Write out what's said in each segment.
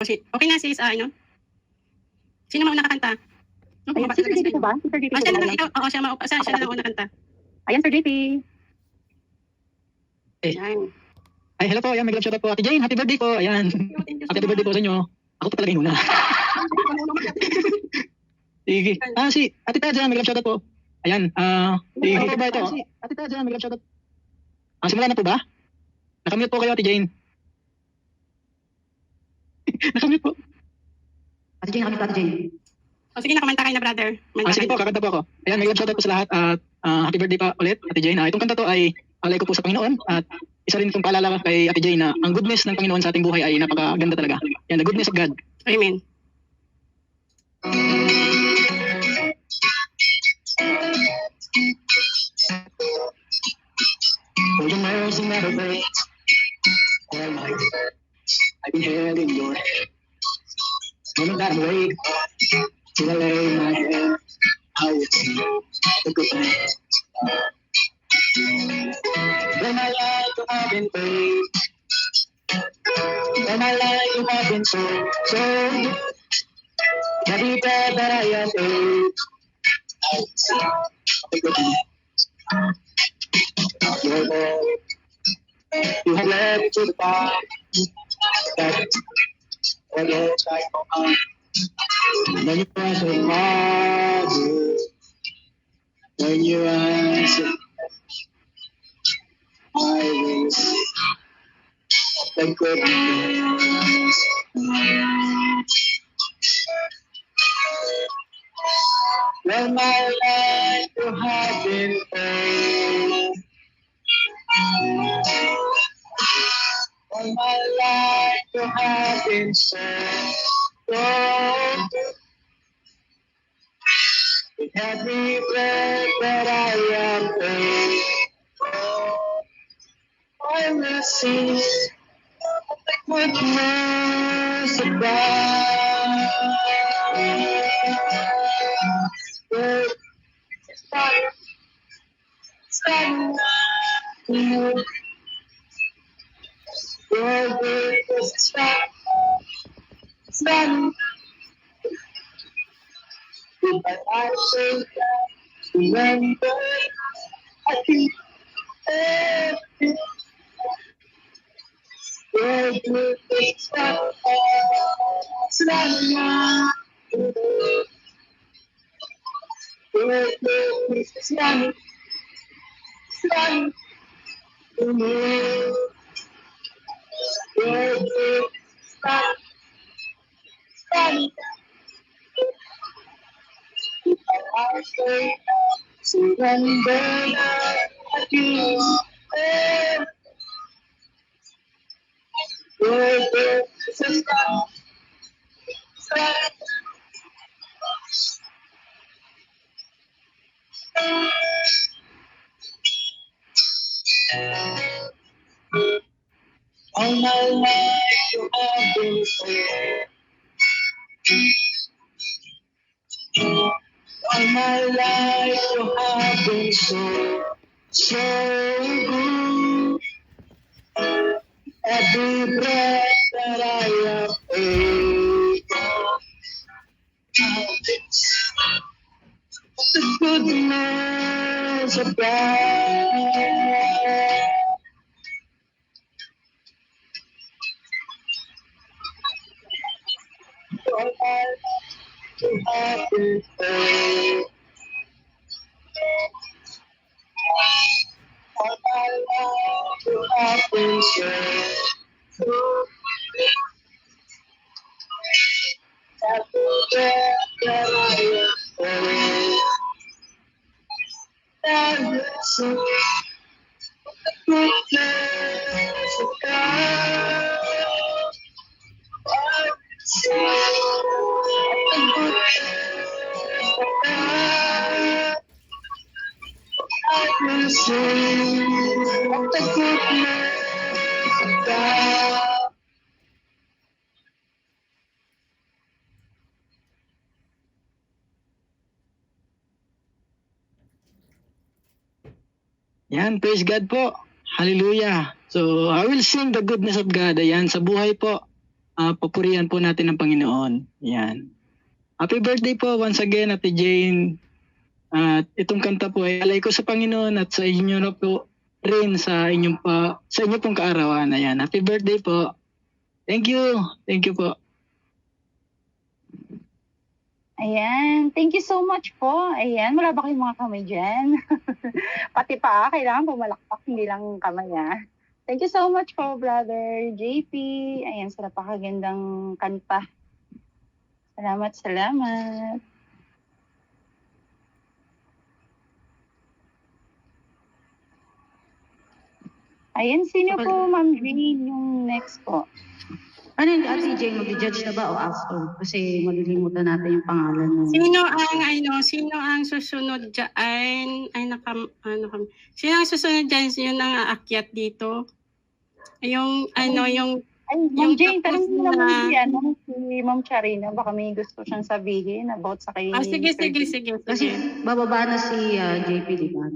Okay na sis, ano? Sino mauna kakanta? Ayan, si Sir JP po ba? Si Sir JP po Siya na ba? lang, ikaw, oo, siya na lang una kanta. Ayan, Sir JP. Yan. Ay, hello po. Ayan, may love shoutout po. Ate Jane, happy birthday po. Ayan. Thank you so Happy birthday po sa inyo. Ako po talaga yung una. Sige. Si Ate Tadja, may love shoutout po. Ayan. Sige. Ano ba ito? Si Ate Tadja, may love shoutout. Simula na po ba? Nakamute po kayo, Ate Jane. Nakamute po. Ate Jane, nakamit po, Ate Jane. O sige na, kumanta kayo na brother. Sige po, kakanta po ako. Ayan, may love shoutout po sa lahat. At happy birthday pa ulit, Ate Jane. Itong kanta to ay alay ko po sa Panginoon. At isa rin itong paalala kay Ate Jane na ang goodness ng Panginoon sa ating buhay ay napakaganda talaga. Yan, the goodness of God. Amen. For your mercy never breaks. All my I've been held in your hand. Moment that I'm awake, till I lay my head, I will sing the goodness. When my life you have been paid, when my life you have been so good. Every breath that I have made, I will sing the goodness. Your love, you have led me to the path that when your child come on, when you present Mother, when you answer, I will sing the goodness. When my life you have been paid, when my life you have been so good. With every breath that I am able, I will sing the goodness of God. Good, stand you. Your goodness is stand. With my life so remember, I keep everything. Your goodness is stand. Your goodness is stand. To me. Your goodness is stand. With my life so surrender, I keep everything. Your goodness is stand. All my life you have been fair. All my life you have been so good. Every breath that I have taken, the goodness of God. All my life you have been faithful. All my life you have been so good. Every breath that I am and listen the goodness of God. I see the goodness of God. I will sing the goodness of God. Yan, praise God po. Hallelujah. So, I will sing the goodness of God. Ayan, sa buhay po papurihan po natin ng Panginoon. Yan. Happy birthday po once again, Ate Jane. At itong kanta po ay alay ko sa Panginoon at sa inyo na po rin sa inyo pong kaarawan. Ayan. Happy birthday po. Thank you. Thank you po. Ayan. Thank you so much po. Ayan. Wala ba kayong mga kamay dyan? Pati pa, kailangan pumalakpak, hindi lang kamay Thank you so much po, Brother JP. Ayan, sa napakagandang kanta. Salamat, salamat. Ayan, sino po, Ma'am Jane, yung next po? Ano yung Ate Jane, mag-judge na ba o after? Kasi malilimutan natin yung pangalan mo. Sino ang susunod diyan? Sino ang susunod diyan? Yun ang aakyat dito. Yung Ma'am Jane, tapos tanong mo naman si Ma'am Charina. Baka may gusto siyang sabihin about sa kay... sige. Kasi bababa na si JP, di ba?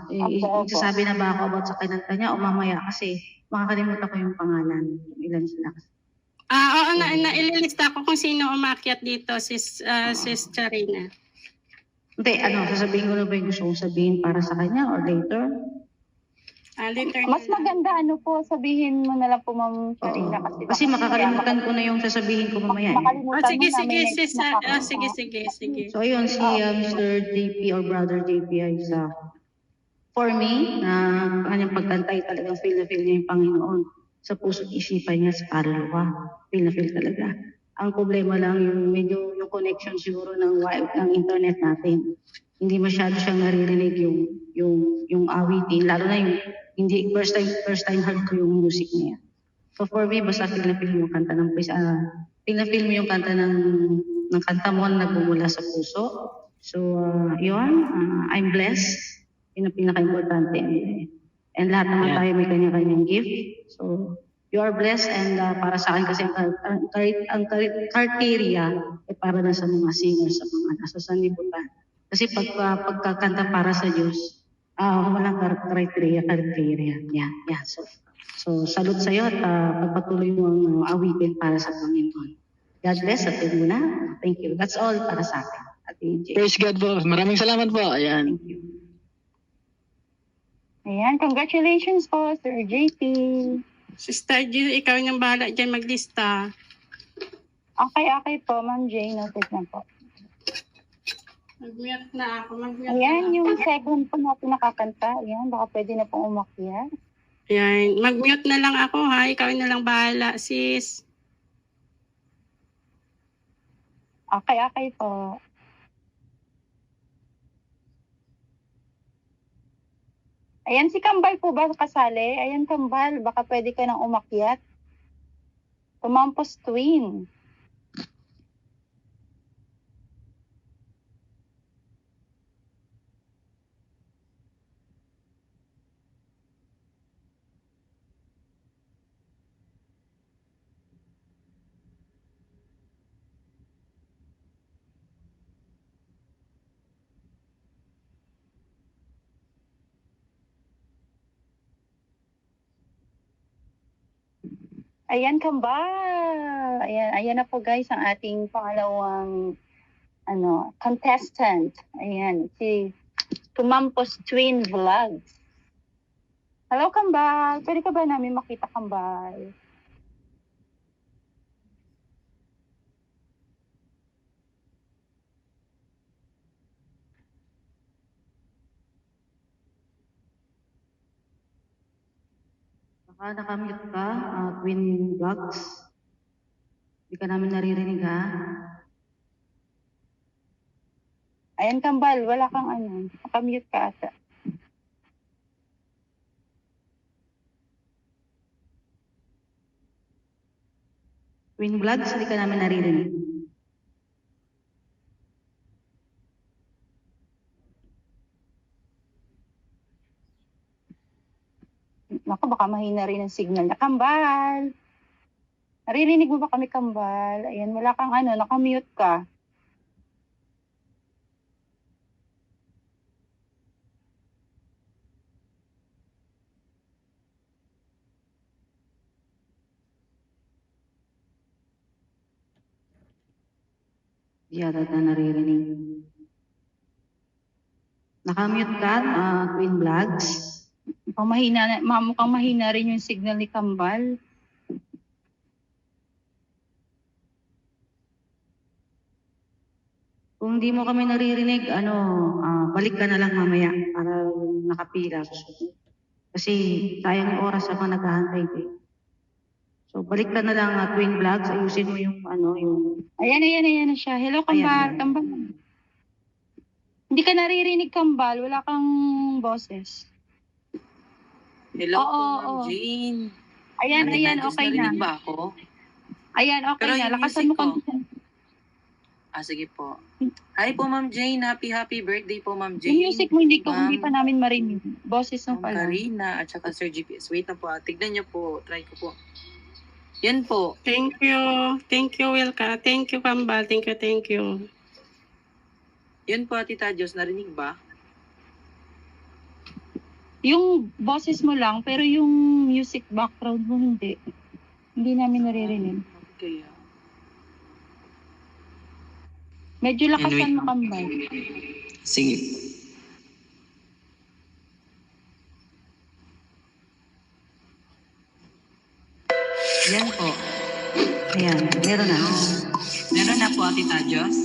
Opo. Magsasabi na ba ako about sa kinanta niya o mamaya kasi makakalimutan ko yung pangalan. Ilan sila kasi. Oo, naililista ko kung sino umakyat dito, sis Charina. Hindi, sasabihin ko na ba yung gusto kong sabihin para sa kanya or later? Later Mas maganda sabihin mo na lang po, Ma'am Charina. Kasi makakalimutan ko na yung sasabihin ko mamaya. Makalimutan sige, mo namin next sis. na Sige. So ayun, si Mr. JP or Brother JP ay for me, na kanyang pagkanta ay talagang feel na feel niya yung Panginoon. Sa puso't isipan niya sa kaluluwa. Feel na feel talaga. Ang problema lang yung medyo yung connection siguro ng internet natin. Hindi masyado siyang naririnig yung awitin, lalo na yung hindi first time heard ko yung music niya. So for me, basta feel na feel mo yung kanta ng feel na feel mo yung kanta ng kanta mo na nagmumula sa puso. So yun, I'm blessed. Yun ang pinaka-importante. And lahat naman tayo may kanya-kanyang gift. So you are blessed, and para sa akin kasi ang criteria ay para na sa mga singers, sa mga nasa sanlibutan. Kasi pagkakanta para sa Diyos, walang criteria. Yeah. So salute sa iyo at pagpatuloy mo ang awitin para sa Panginoon. God bless at muna. Thank you. That's all para sa akin. At AJ. Praise God po. Maraming salamat po. Ayan. Thank you. Ayan, congratulations po, Sir JP. Sister Jill, ikaw yung bahala dyan maglista. Okay po, Ma'am Jane. Noted na po. Mag-mute na ako. Ayan, yung second po natin nakakanta. Ayan, baka pwede na pong umakyat. Ayan, mag-mute na lang ako ha. Ikaw na lang bahala, sis. Okay po. Ayan, si Kambal po ba kasali? Ayan, Kambal, baka pwede ka nang umakyat. Tumampos Twin. Ayan, Kambal. Ayan na po guys ang ating pangalawang contestant. Ayan, si Tumampos Twin Vlogs. Hello, Kambal. Pwede ka ba namin makita, Kambal? Baka nakamute ka, Queen Bugs. Hindi ka namin naririnig ha. Ayan, Kambal. Wala kang nakamute ka ata. Queen Vlogs, hindi ka namin naririnig. Naku, baka mahina rin ang signal na. Kambal! Naririnig mo ba kami, Kambal? Ayan, wala kang nakamute ka. Di yata na naririnig. Nakamute ka, Queen Vlogs. Mukhang mahina rin yung signal ni Kambal. Kung di mo kami naririnig, balik ka na lang mamaya para nakapila. Kasi sayang yung oras sa mga naghahantay. So balik ka na lang, Queen Vlogs, ayusin mo yung yung... Ayan na siya. Hello, Kambal. Ayan. Kambal. Hindi ka naririnig, Kambal. Wala kang boses. Hello Oo, po, Ma'am oo. Jane. Ayan, Narinig okay na. ba ako? Ayan, okay Pero na. yung Lakasan music mo konti. Sige po. Hi po, Ma'am Jane. Happy birthday po, Ma'am Yung Jane. music mo, hindi Ma'am- pa namin marinig. Boses mo Ma'am pala. Karina at saka Sir GPS. Wait na po. Tignan niyo po. Try ko po. Yan po. Thank you. Thank you, Wilka. Thank you, Kambal. Thank you. Yan po, Tita Diyos. Narinig ba? Yung boses mo lang, pero yung music background mo hindi. Hindi namin naririnig. Kaya. Medyo lakasan mo, Kambal. Sige. Yan po. Ayan, meron na. Meron na po, Tita Diyos.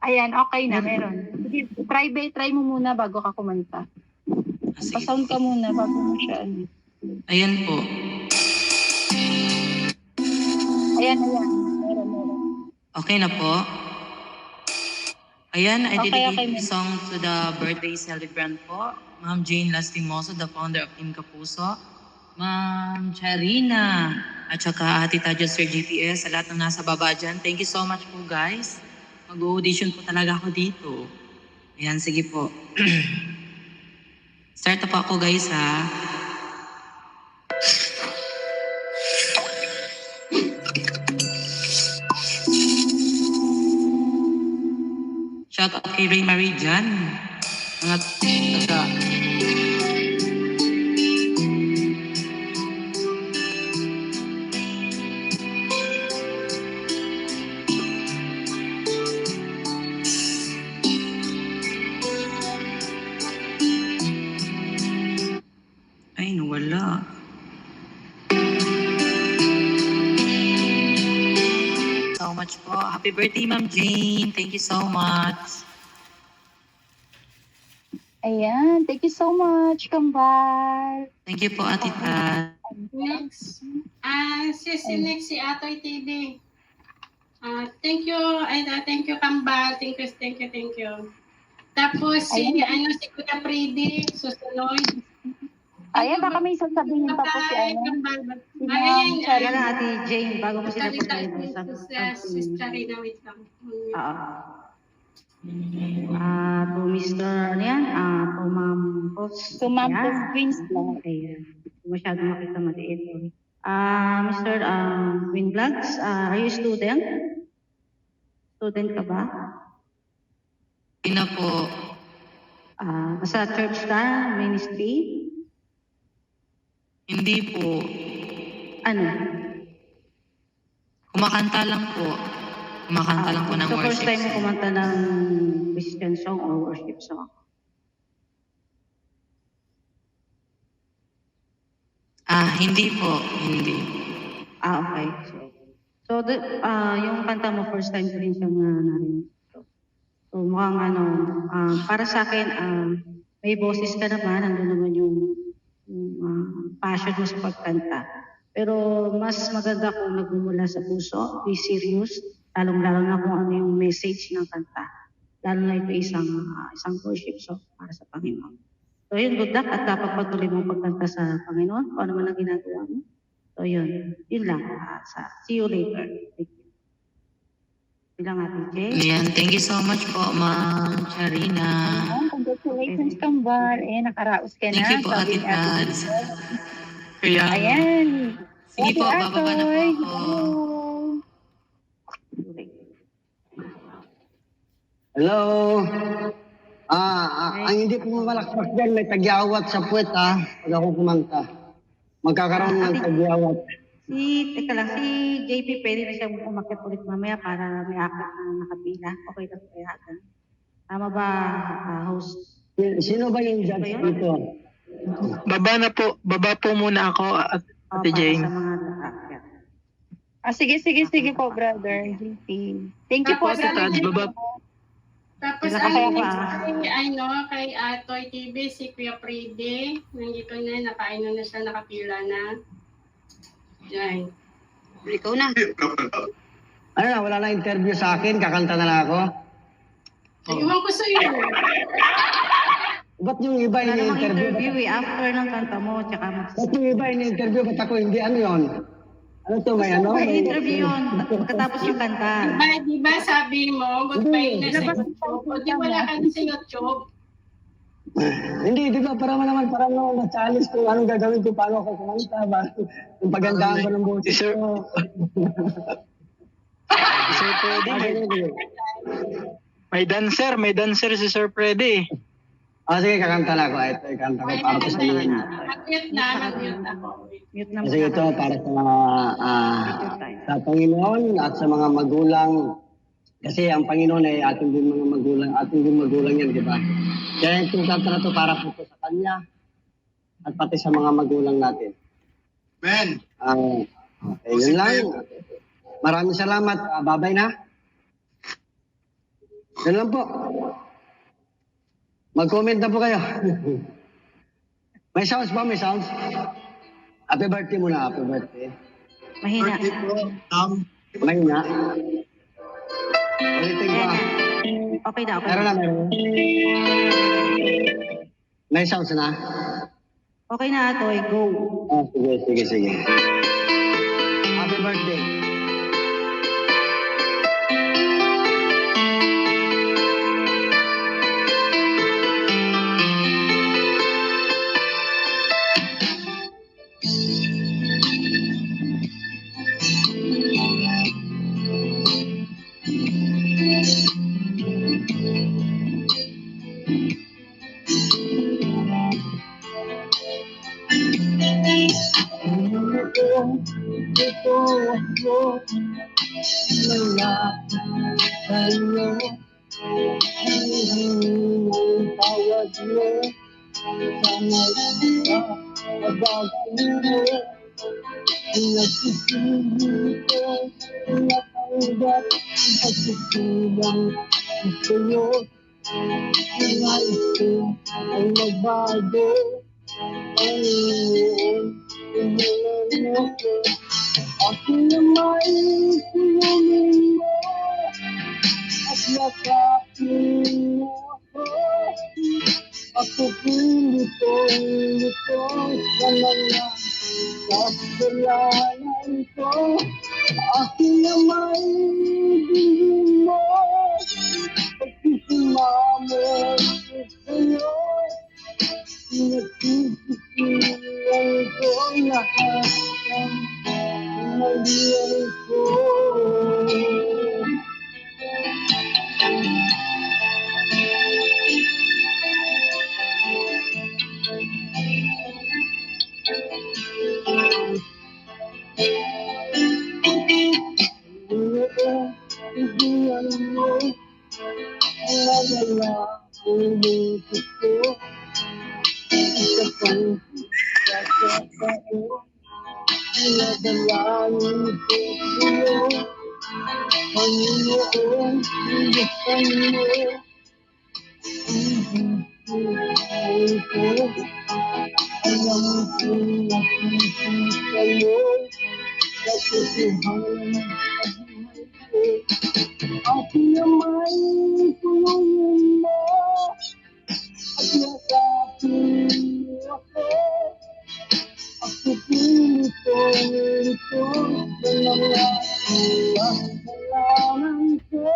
Ayan, okay na, meron. Sige, try mo muna bago ka kumanta. Sige. Pa-sound ka muna bago mo siya. Ayan po. Ayan. Meron. Okay na po. Ayan, I Okay, dedicate okay, the song to the birthday celebrant po. Ma'am Jane Lastimoso, the founder of Team Kapuso. Ma'am Charina, at saka Ate Tadyo Sir GPS, sa lahat ng nasa baba dyan. Thank you so much po, guys. Mag-audition po talaga ako dito. Ayan, sige po. Start na po ako, guys, ha. Shout out kay Ray Marie dyan. Mga taga. Ay, nawala. So much po. Happy birthday, Ma'am Jane. Thank you so much. Ayan, thank you so much, Kambal. Thank you po, Ate Tat. Next. Next si Atoy TV. Thank you, thank you, Kambal. Thank you. Tapos si Kuya Freddy, susunod. Ayan, baka may sasabihin pa po si Kambal. si Ma'am Ayan, Kaya lang, Ate Jane, bago mo sila Sis Charina, wait lang. to Mr. to Ma'am Post. So, Ma'am, Ayan. Post Queens lang. Ayan. Masyado makita maliit. Mr. Queen Vlogs, are you student? Student ka ba? Hindi na po. Sa Church Star Ministry? Hindi po. Ano? Kumakanta lang po. Kumakanta lang po ng So first worship time mo song. kumanta ng Christian song or worship song? Hindi po. Hindi. Okay. So yung kanta mo first time ko rin siyang narinig. So mukhang para sa akin, may boses ka naman, nandun naman yung passion mo sa pagkanta. Pero mas maganda kung nagmumula sa puso, be serious, lalong-lalo na kung ano yung message ng kanta. Lalo na ito isang worship song para sa Panginoon. So yun, good luck at dapat patuloy mong pagkanta sa Panginoon kung ano man ang ginagawa mo. So yun lang. See you later. Thank you. Bilang Ate Jay. Ayan. Thank you so much po, Ma'am Charina. Ayan, congratulations, Kambal. Ayan, nakaraos ka na. Thank you po, Sabi Ate ni Ate Tat. Jay. Ayan. Sige po, Ate bababa na po Atoy. ako. Hello. Ang hindi po malakpak dyan, may tagyawat sa puwet pag ako kumanta. Magkakaroon ng tagyawat. Teka lang, si JP pwede na siyang umakyat ulit mamaya para may akit na nakapila. Okay na po kaya. Tama ba, host? Sino ba yung judge dito? Baba po muna ako at Ate Para Jane. sa mga nakaakyat. Sige po, brother JP. Thank you po, Tapos, brother. Taj, baba. Tapos Sila ang kaya next ba? kay Atoy TV, si Kuya Freddy. Nandito na, nakaino na siya, nakapila na. Diyan. Ikaw na. Ano na, wala na interview sa akin, kakanta na lang ako. Iwan ko sa iyo. Ba't yung iba Wala namang ini-interview? interview eh. After ng kanta mo, tsaka Ba't yung iba ini-interview? Ba't ako hindi? Ano yun? Ano to, may ano? may interview yun. Pagkatapos yung kanta. Diba sabi mo, goodbye na sa YouTube. O di wala ka na sa YouTube. Hindi, di ba? Parang naman na-challenge kung anong gagawin ko, paano ako kumanta ba? Yung pagandaan ko ng boses Si Sir- ko. Sir Freddy, may dancer si Sir Freddy. Sige, kakanta na ako. Ito, kakanta ko para po sa inyo. Mag-mute na, mag-mute ako. Mute na Kasi muna. ito para sa mga sa Panginoon at sa mga magulang. Kasi ang Panginoon ay ating din mga magulang, ating din magulang yan, di ba? Kaya itong kanta na ito para po sa Kanya at pati sa mga magulang natin. Ben, Okay, yun lang. Maraming salamat. Babay na. Yun lang po. Mag-comment na po kayo. May sounds ba? May sounds? Happy birthday muna. Happy birthday. Mahina. birthday po. Mahina. Ulitin ko. Ayan. Okay na, okay Meron na. na, meron. May sounds na? Okay na, Atoy. Go. Sige. Happy birthday. Ito ako malapit sa'yo. Hinihingi ng tawad mo. Sana'y mabagay mo. Nagsisili ko, natanggap ang pagsusulang sa'yo. Nais ko ay magbago. Panginoon, mo ko. Aking namay tulungin mo at yakapin mo ako. Ako pilitong sa mga kasalanan ko. Aking namay bilhin mo pagsisimamo sa'yo. Nagsisisihan ko lahat ng maliyan ko. Ibihan mo, nawala ang luto ko. Isa pang sasakao, nadalangin ko sa'yo. Panginoon, bilisan mo. Ibihan ko, alam ko nakisi sa'yo. Katotohanan sa buhay ko. Aking namay tulungin mo at yakapin mo ako. Ako pilitong sa mga kasalanan ko.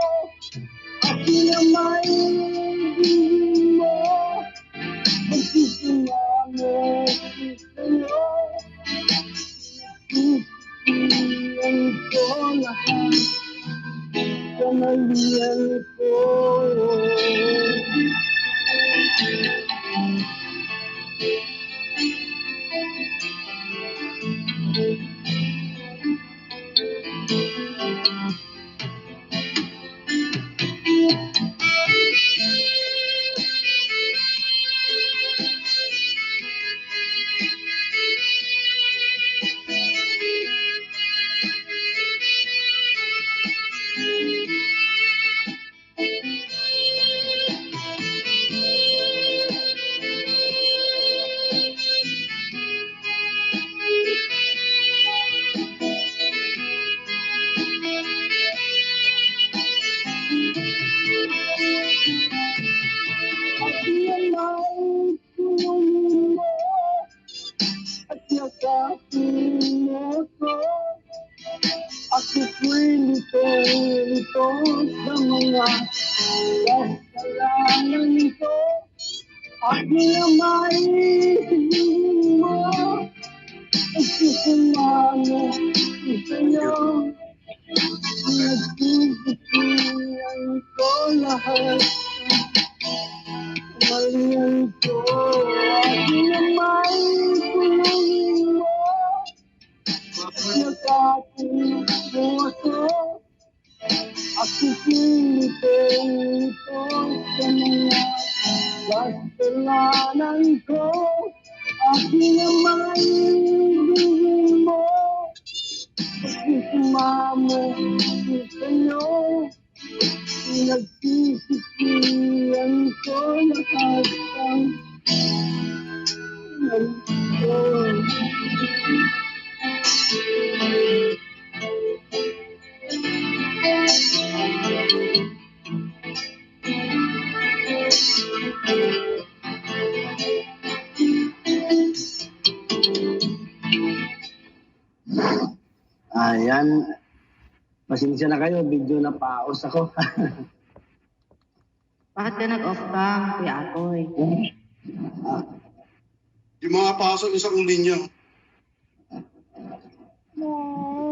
Aking namay bilhin mo pagsisimamo sa'yo. Sisihan ko lahat sa maliyan ko. Ito sa mga kasalanan ko. Aking amay, sabihin mo, isusunod sa'yo. Nagsisisihan ko lahat ng maliyan ko. Aking amay, tulungin mo, nakating mo ako. Aking pilitin ito sa mga kasalanan ko. Aking amay, sabihin mo, sumamo sa'yo. Nagsisisihan ko lahat ng ko. Ayan. Pasensya na kayo, video na paos ako. Bakit ka nag-off cam, Kuya Atoy? Yung mga pasok isang linya.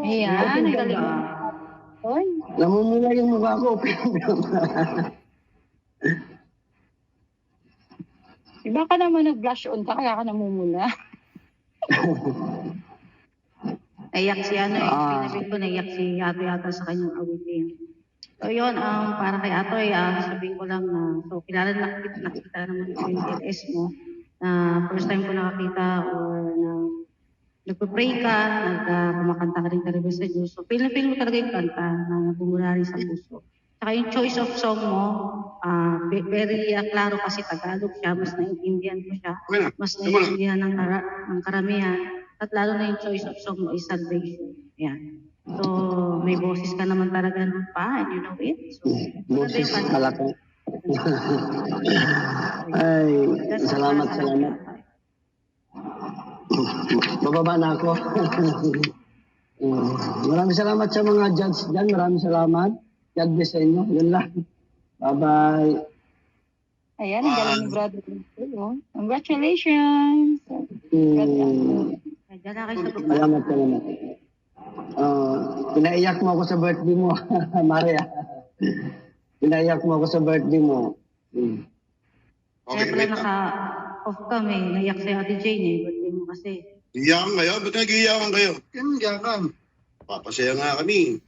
Ayan, ang galing. Oy, Namumula yung mukha ko. iba ka naman nag-blush on ka, kaya ka namumula. Naiyak si pinabig ko, naiyak si Atoy yata sa kanyang awitin. So yun, para kay Atoy, sabihin ko lang na, so kilala nakita naman ko yung LS mo, na first time ko nakakita or na nagpa-pray ka, kumakanta ka rin talaga sa Diyos. So feel mo talaga yung kanta na bumula rin sa puso. Saka yung choice of song mo, very klaro kasi Tagalog siya, mas naiintindihan ko siya, mas naiintindihan ng karamihan, at lalo na yung choice of song mo is salvation. Yan. So, may boses ka naman talaga nun pa, and you know it. So, Boses malaki. Ay, salamat. Bababa na ako. Maraming salamat sa mga judge dyan. Maraming salamat. God bless sa inyo. Yun lang. Bye-bye. Ayan, ang galing ni Brother. Congratulations. Diyan na kayo sa baba. Salamat. Pinaiyak mo ako sa birthday mo, Maria. Pinaiyak mo ako sa birthday mo. Kaya pala naka-off kami, naiyak si Ate Jane eh. Birthday mo kasi. Iyakan kayo? Ba't nag-iiyakan kayo? Iyakan. Papasaya nga kami.